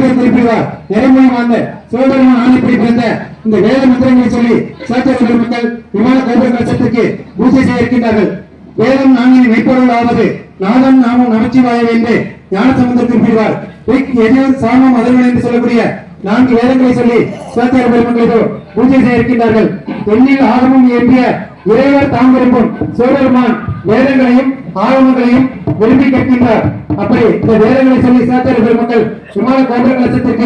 சமயத்தில் குறிப்பிடுவார். நிறைமொழி வாழ்ந்த சிவபெருமான் ஆணைப்படி பிறந்த இந்த வேத மந்திரங்களை சொல்லி சாத்திய பெருமக்கள் விமான கோபுர கலசத்திற்கு பூஜை செய்ய இருக்கின்றார்கள். வேதம் நான்கின் மெய்ப்பொருளாவது நாதம் நாமும் நமச்சிவாய என்று ஞானசம்பந்தர் குறிப்பிடுவார். எதிர் சாமம் அதர்வன் என்று சொல்லக்கூடிய 4 வேதங்களை சொல்லி சாத்திய பெருமக்களோ பூஜை செய்ய இருக்கின்றார்கள். எண்ணில் ஆகமும் இயற்றிய இறைவர் தாம் விரும்பும் சிவபெருமான் வேதங்களையும் ஆகமங்களையும் விரும்பி கேட்கின்றார். அப்படி இந்த வேதங்களை சொல்லி சாத்திய பெருமக்கள் விமான கோபுர கலசத்திற்கு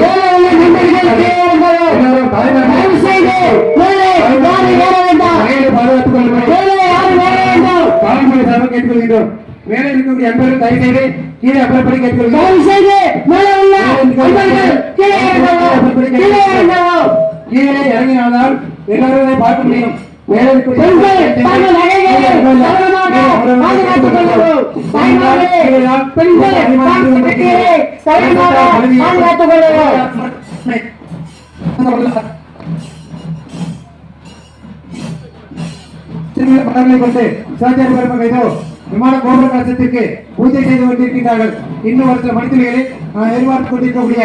பாதுகாத்துக் கொள்ளும் கேட்டுக்கொள்கின்றோம். மேலே இருக்கக்கூடிய அன்பர்கள் தயவு செய்து கீழே அப்புறப்படி கேட்டுக்கொள்கிறோம். கீழே இறங்கினால்தான் எல்லாரும் பார்க்க முடியும். மேலே கொண்டு சாத்தியார் பெருமக்களோ விமான கோபுர கலசத்திற்கு பூஜை செய்து கொண்டிருக்கிறார்கள். இன்னும் ஒரு சில மனிதர்களில் நான் எதிர்பார்த்துக் கொண்டிருக்கக்கூடிய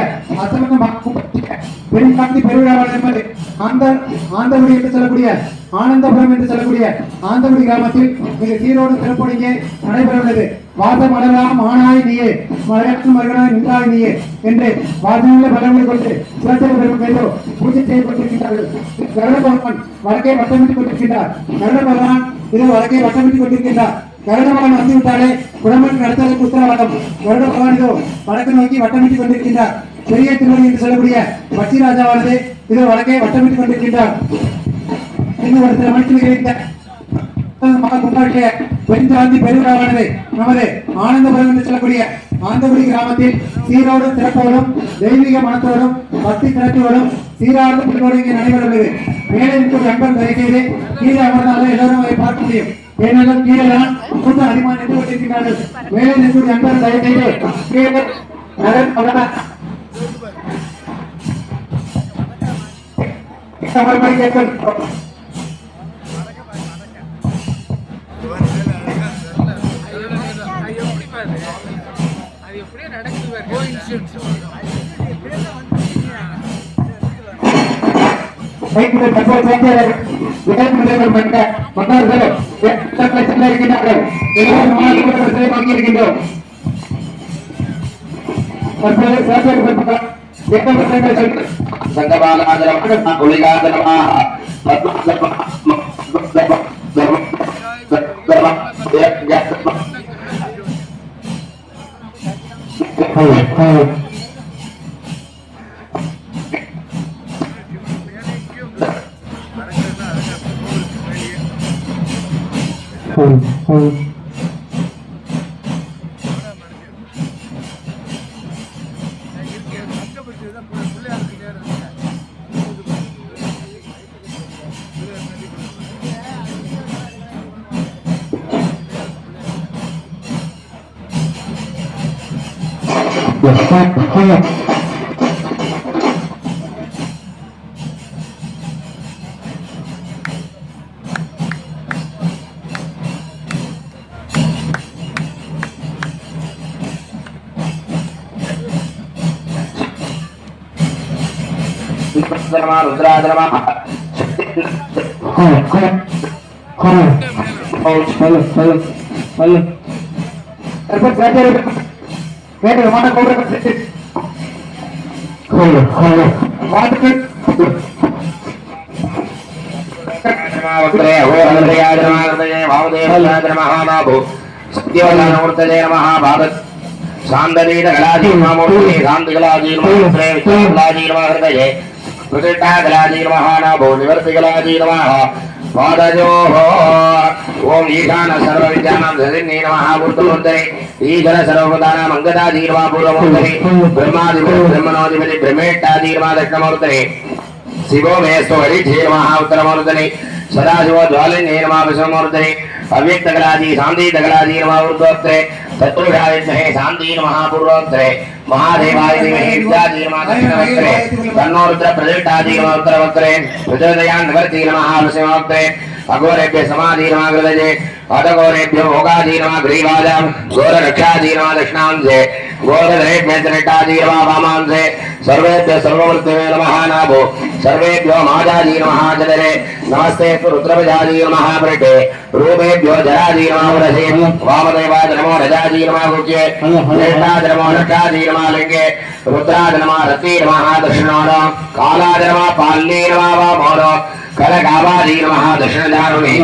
பெருங்காந்தி பெருவிழாவாளர் என்பது ஆந்தகுடி என்று சொல்லக்கூடிய ஆனந்தபுரம் என்று சொல்லக்கூடிய ஆந்தகுடி கிராமத்தில் மிக சீரோடு சிறப்புடைய நடைபெற உள்ளது. வாசம் அடலாம் ஆனாய் நீயே மலையாற்றும் மருகனாய் நின்றாய் நீயே என்று வாசமுள்ள பலங்களை கொண்டு சிறந்த பெருமக்களோ பூஜை செய்து கொண்டிருக்கிறார்கள். கருட பகவான் வடக்கே வட்டமிட்டுக் கொண்டிருக்கின்றார். கருட பகவான் இது வடக்கே வட்டமிட்டுக் கொண்டிருக்கின்றார். கருட பகவான் வந்துவிட்டாலே குடம்பன் கடத்தலுக்கு உத்தரவாதம். கருட பகவான் இதோ வடக்கு நோக்கி வட்டமிட்டுக் கொண்டிருக்கின்றார். பெரிய திருவடி என்று சொல்லக்கூடிய பட்சி ராஜாவானது இதோ வடக்கே வட்டமிட்டுக் கொண்டிருக்கின்றார். இன்னும் ஒரு சில மணிக்கு பெருஞ்சாந்தி பெருவிழாவானது நமது ஆனந்தபுரம் என்று சொல்லக்கூடிய ஆந்தகுடி கிராமத்தில் சீரோடு சிறப்போடும் தெய்வீக மனத்தோடும் பக்தி சிறப்போடும் சீரார்ந்த புள்ளோடு இங்கே நடைபெறுகிறது. மேலே இருக்கும் நண்பர் தயவு செய்து கீழே அமர்ந்தாலும் எல்லாரும் அதை பார்க்க முடியும். ஏனென்றால் கீழே கூட்டம் அதிகமாக நின்று கொண்டிருக்கிறார்கள். மேலே இருக்கும் நண்பர் தயவு செய்து கீழே கேட்க ओम ईशान सर्व विद्यानां धरिणी नमः मूर्तमूर्तये ईश्वर सर्वभूतानां अंगदादि नमः पूर्वमूर्तये ब्रह्मादिपति ब्रह्मणोऽधिपति ब्रह्मेष्ठादि नमः दक्षिणमूर्तये शिवो मेस्तो हरिषे नमः उत्तरमूर्तये सदाशिव ज्वालिने नमः विष्णुमूर्तये अव्यक्तकलादि शान्ति दगलादि नमः ऊर्ध्वोत्तरे तत्पुरुषाय विद्महे शान्ति नमः पूर्वोत्तरे महादेवाय धीमहि विद्यादि नमः दक्षिणवक्त्रे तन्नो रुद्र प्रतिष्ठादि नमः उत्तरवक्त्रे प्रचोदयान् निवर्ति नमः पश्चिमवक्त्रे अघोरेभ्य समाधि नमः हृदये अधघोरेभ्यो भोगादि नमः ग्रीवाजां घोररक्षादि नमः दक्षिणांशे घोरधरेभ्य त्रिटादि नमः वामांशे सर्वेभ्यः सर्ववर्तवे नमः नाभो सर्वेभ्यो माजाजी नमः जलरे नमस्ते रुद्रप्रजाजी नमः प्रटे रूपेभ्यो जराजी नमः वरसे वामदेवाय नमो रजाजी नमः गुज्ये ज्येष्ठाय नमो नक्षाजी नमः लिंगे रुद्राय नमः रति नमः दक्षिणाय कालाय नमः पाल्ये नमः वामोरो कलकावाजी नमः दक्षिणजारुणे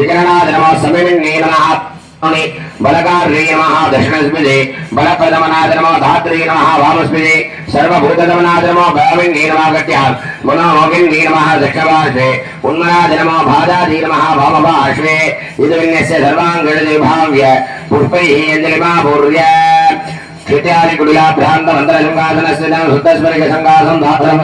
विकरणाय नमः समिन्ने नमः बलकार्ये नमः दक्षिणस्मिते बलप्रदमनाय नमः धात्रे नमः वामस्मिते सर्वभूतदमनाय नमः भाविन्ये नमः गट्याः मनोमोगिन्ये नमः दक्षिणपार्श्वे उन्मनाय नमः भाजायै नमः वामपार्श्वे इदविन्यस्य सर्वाङ्गणदे भाव्य पुष्पैः अञ्जलिमापूर्य क्षित्यादि कुटिलाभ्रान्त मन्त्रशृङ्गासनस्य शुद्धस्मरिकसङ्गासं धात्रं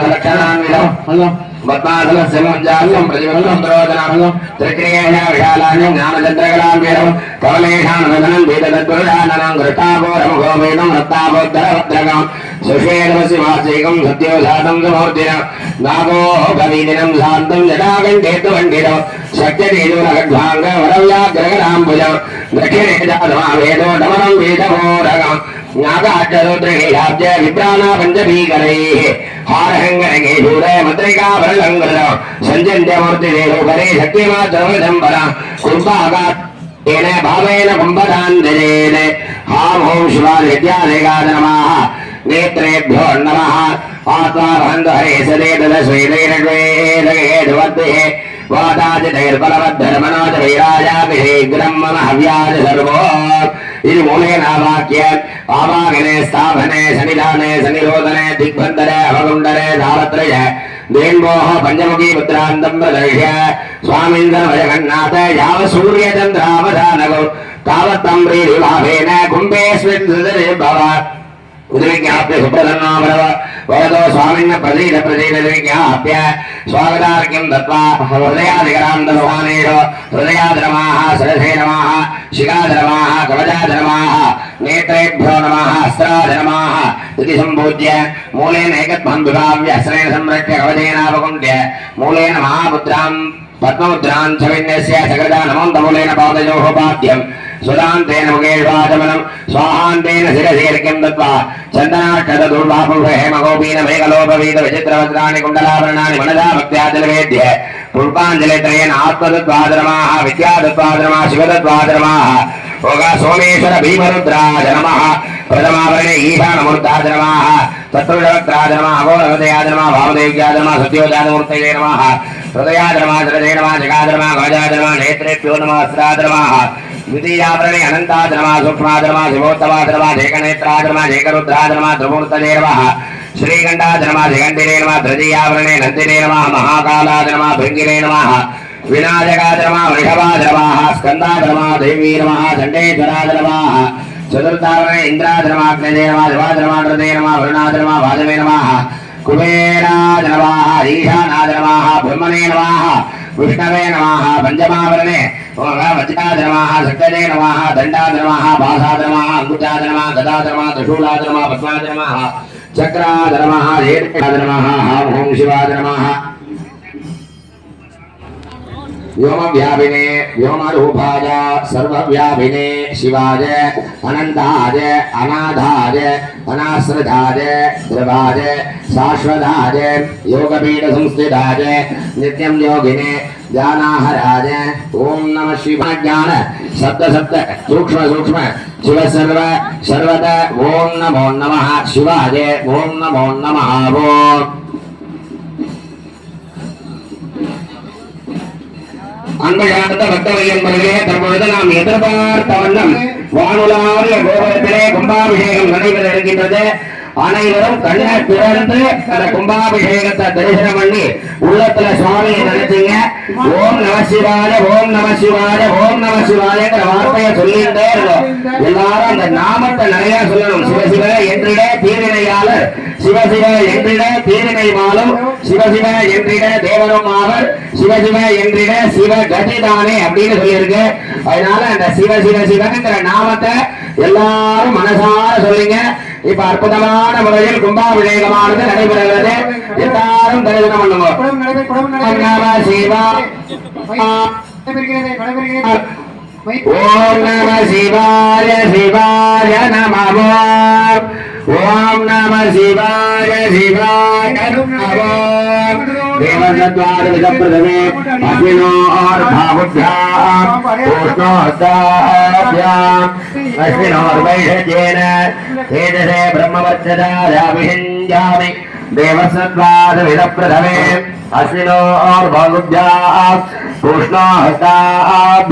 पद्मासनस्य मुञ्जालं प्रतिवक्त्रं द्रोदनं त्रिक्रियेण विशालान्यं ज्ञानचन्द्रकलाम्बेरं कमलेशानवदनं वेदतद्वरुडाननं घृष्टाघोरमुखो वेदं रत्ताभोद्धरभद्रकं सुषेणवसिमास्यैकं सत्योजातं सुमूर्तिनं नागोः कवीदिनं शान्तं जटाकण्ठेतुवण्डितं शक्यतेजोनखड्वाङ्गवरव्याग्रगणाम्बुजं दक्षिणे जातमावेदो डमनं वेदमोरगम् नागाढ्यरुद्रनीलाब्ज विप्राणा पञ्चभीकरैः हारहङ्गरगेशूरय मद्रिकाभरणङ्गरं सञ्जन्त्यमूर्तिदेवोपरे शक्तिमात्रमजम्बर कुम्भागात्तेन भावेन कुम्भदान्दजेन हां ॐ शिवादित्यादेगाय नमः नेत्रेभ्यो नमः आत्माभन्धु हरे सदे तदस्वैतैरड्वेदगेदवर्तिः वादाचितैर्बलवद्धर्मनोजवैराजाभिषेग्रं मम हव्याज सर्वो इति मूलेनावाक्य आवागने स्थापने सनिधाने सनिरोधने दिग्बन्धने अवगुण्डने धावत्रय देन्वोः पञ्चमुखी पुत्रान्तं प्रदर्श्य स्वामीन्द्रभजगन्नाथ याव सूर्यचन्द्रावधानगौ तावत्तं प्रीतिभावेन कुम्भेऽस्मिन् सुदरे भव उद्विज्ञाप्य सुप्रसन्नामरव वरदो स्वामिन्न प्रसीद स्वागतार्घ्यं दत्त्वा हृदयादिकरान्तस्थानेषु हृदयाद्रमाः सरसे नमः शिखाद्रमाः कवचाद्रमाः नेत्रेभ्यो नमः अस्त्राद्रमाः इति सम्पूज्य मूलेन एकत्वं विभाव्य अस्त्रेण संरक्ष्य कवचेनावकुण्ठ्य मूलेन महापुत्रां पद्ममुद्रां च विन्यस्य सकृता नमोन्तमूलेन पादयोः पाद्यम् सुदान्तेन मुखेश्वाचमनं स्वाहान्तेन शिरसेर्घ्यं दत्त्वा चन्दनाक्षतदुर्वापुरुषहेमगोपीन मेघलोपवीत विचित्रवस्त्राणि कुण्डलाभरणानि मनसा भक्त्या जलवेद्य पुष्पाञ्जलित्रयेन आत्मतत्त्वाधर्माः विद्यातत्त्वाधर्माः शिवतत्त्वाधर्माः ओगा सोमेश्वर भीमरुद्राय नमः प्रथमावरणे ईशानमूर्ताय नमः तत्पुरुषवक्त्राय नमः अघोरहृदयाय नमः वामदेव्याय नमः सत्योजातमूर्तये नमः हृदयाय नमः हृदये नमः जगाय नमः गजाय नमः नेत्रेभ्यो नमः अस्त्राय नमः द्वितीयावरणे अनन्ताय नमः सूक्ष्माय नमः शिवोत्तमाय नमः एकनेत्राय नमः एकरुद्राय नमः त्रिमूर्तये नमः श्रीकण्ठाय नमः श्रीकण्ठिने नमः तृतीयावरणे नन्दिने नमः महाकालाय नमः भृङ्गिने नमः विनायकाय नमः वृषभाय नमः स्कन्दाय नमः देवी नमः चण्डेश्वराय नमः चतुर्थावरणे इन्द्राय नमः अग्नये नमः शिवाय नमः नृते नमः वरुणाय नमः वाजवे नमः कुबेराय नमः ईशानाय नमः ब्रह्मणे नमः विष्णवे नमः पंचमावरणे वज्राय नमः शक्तये नमः दण्डाय नमः भासाय नमः अंकुशाय नमः गदाय नमः त्रिशूलाय नमः पद्माय नमः चक्राय नमः रेणाय नमः ॐ शिवाय नमः व्योमव्यापिने व्योमरूपाय सर्वव्यापिने शिवाय अनन्ताय अनाधाय अनाश्रिताय ध्रुवाय शाश्वताय योगपीठसंस्थिताय नित्यं योगिने ज्ञानाहराय ओम नमः शिवाय ज्ञान शब्द शब्द सूक्ष्म सूक्ष्म शिव सर्व सर्वत ओम नमो नमः शिवाय ओम नमो नमः ओम அன்பழாத பக்தவையன்பர்களே தற்பொழுது நாம் எதிர்பார்த்த வண்ணம் வானுலாவிய கோபுரத்திலே கும்பாபிஷேகம் நடைபெற இருக்கின்றது. அனைவரும் கண்ணை திறந்து அந்த கும்பாபிஷேகத்தை தரிசனம் பண்ணி உள்ளத்துல சுவாமியை நினைச்சீங்க. ஓம் நம சிவாய ஓம் நம சிவாய ஓம் நம சிவாயங்கிற வார்த்தையை சொல்லிட்டே இருக்கோம். எல்லாரும் அந்த நாமத்தை நிறைய சொல்லணும். சிவசிவ என்றிட தீவினையாளர், சிவசிவ என்றிட தீவினை மாலும், சிவசிவ என்றிட தேவரும் ஆவர், சிவசிவ என்றிட சிவ கதிதானே அப்படின்னு சொல்லியிருக்கு. அதனால அந்த சிவ சிவ சிவங்கிற நாமத்தை எல்லாரும் மனசார சொல்லுங்க. இப்ப அற்புதமான முறையில் கும்பாபிஷேகமானது நடைபெறுகிறது. எல்லாரும் தரிசனம் பண்ணுங்க. ஓம் நம சிவாய சிவாய நமோ ओम नमः शिवाय शिवाय नमो देवसत्वादविदप्रथमे अश्विनो और भावुभ्याम् उष्णोस्ताभ्याम् अश्विनोर्वैषज्येन तेजसे ब्रह्मवर्चदाभिषिञ्जामि देवसत्वादविदप्रथमे अश्विनो और भावुभ्याम् उष्णोस्ताभ्याम्